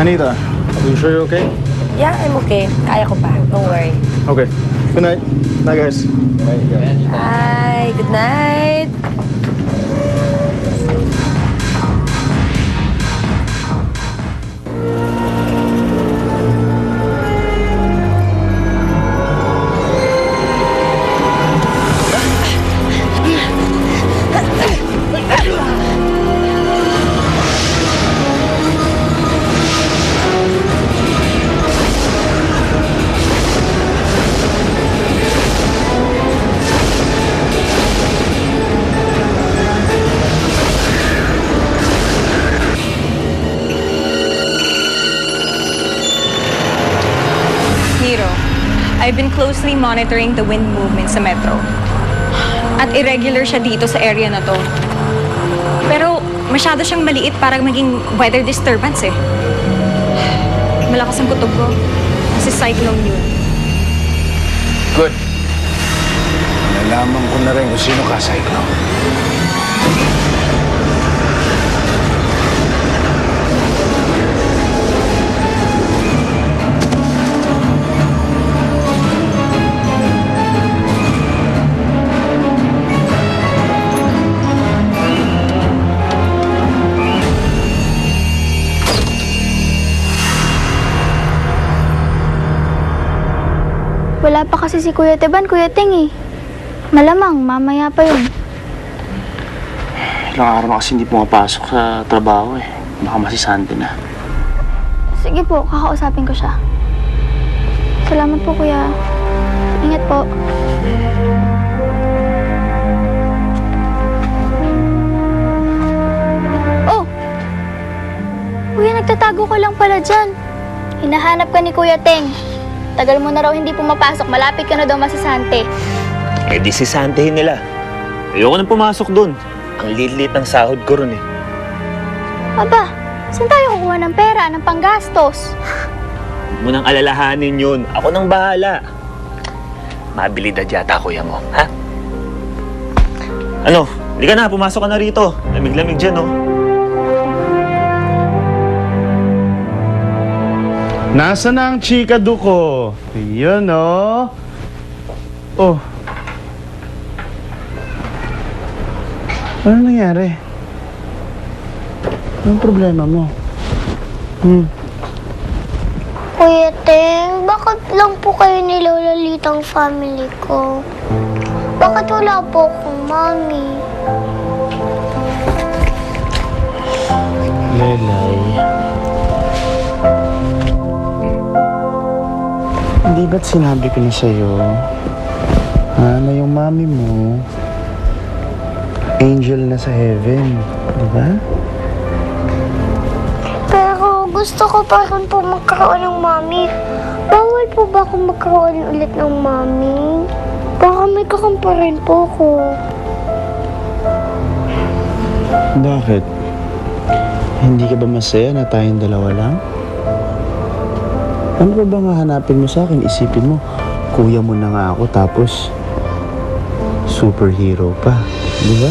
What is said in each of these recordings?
Anita, are you sure you're okay? Yeah, I'm okay. Kaya ko pa. Don't worry. Okay. Good night. Bye, guys. Bye, guys. Bye. Good night. Hiro, I've been closely monitoring the wind movement sa metro. At irregular siya dito sa area na to. Pero masyado siyang maliit para maging weather disturbance eh. Malakas ang kutob ko. Kasi cyclone yun. Good. Nalaman ko na rin kung sino ka, Cyclone. Wala pa kasi si Kuya Teban, Kuya Ting eh. Malamang, mamaya pa yun. Ilang araw na kasi hindi pumapasok sa trabaho eh. Baka masisante na. Sige po, kakausapin ko siya. Salamat po, Kuya. Ingat po. Oh! Kuya, nagtatago ka lang pala dyan. Hinahanap ka ni Kuya Teng. Tagal mo na raw hindi pumapasok. Malapit ka na daw masisante. Eh di sisantehin nila. Ayoko nang pumasok dun. Ang lilit ng sahod ko ron eh. Aba, saan tayo kukuha ng pera, ng panggastos? Huwag mo nang alalahanin yun. Ako nang bahala. Mabilidad yata kuya mo, ha? Ano? Hindi ka na, pumasok ka na rito. Lamig-lamig dyan, oh. Nasaan na ang chika duko? Yun, oh. Oh. Ano nangyari? Anong problema mo? Kuya Teng, bakit lang po kayo nilolalitang family ko? Bakit wala po akong mami? Lelay. Hindi ba't sinabi ko na sa'yo, na yung mami mo, angel na sa heaven, di ba? Pero gusto ko pa rin po magkaroon ng mami. Bawal po ba akong magkaroon ulit ng mami? Baka may kakampa rin po ko. Bakit? Hindi ka ba masaya na tayong dalawa lang? Ano ba bang hahanapin mo sa akin? Isipin mo, kuya mo na nga ako tapos superhero pa, di ba?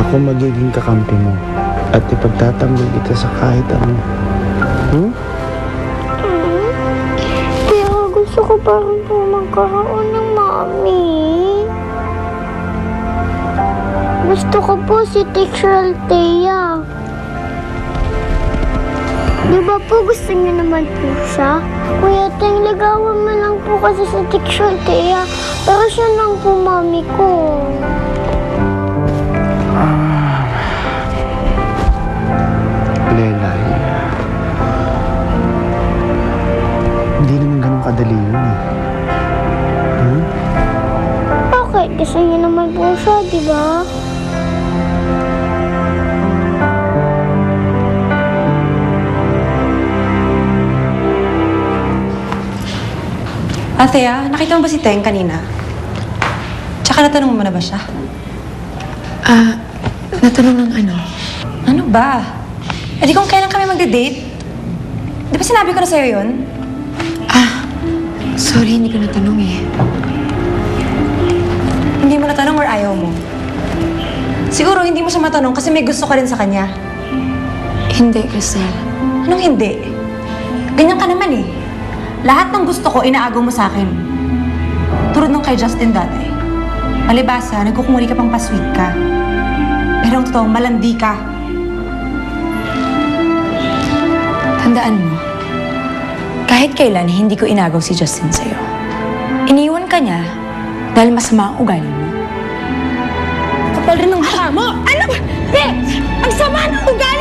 Ako magiging kakampi mo at ipagtatanggol kita sa kahit ano. Pero gusto ko pa rin po magkaroon ng mami. Gusto ko po si Teacher Althea. Di ba po gusto niyo naman po siya? Kuya Teng, ligawan mo lang po kasi sa Teacher Althea. Pero siya lang po mami ko. Lelay. Hindi naman ganun kadali yun eh. Bakit? Gusto niyo naman po siya, di ba? Athea, nakita mo ba si Teng kanina? Tsaka natanong mo na ba siya? Natanong ng ano? Ano ba? Eh di kung kailan kami magde-date? Di ba sinabi ko na sa'yo yun? Sorry, hindi ko natanong eh. Hindi mo natanong or ayaw mo? Siguro hindi mo siya matanong kasi may gusto ka rin sa kanya. Hindi, Crisel. Anong hindi? Ganyan ka naman eh. Lahat ng gusto ko, inaagaw mo sa akin. Tulad nung kay Justin dati. Palibasa, nagkukumuli ka pang pasweet ka. Pero ang totoo, malandi ka. Tandaan mo, kahit kailan hindi ko inagaw si Justin sa'yo. Iniwan ka niya dahil masama ang ugali mo. Kapal rin ng mukha mo! Ano ba? Be! Ang sama ng ugali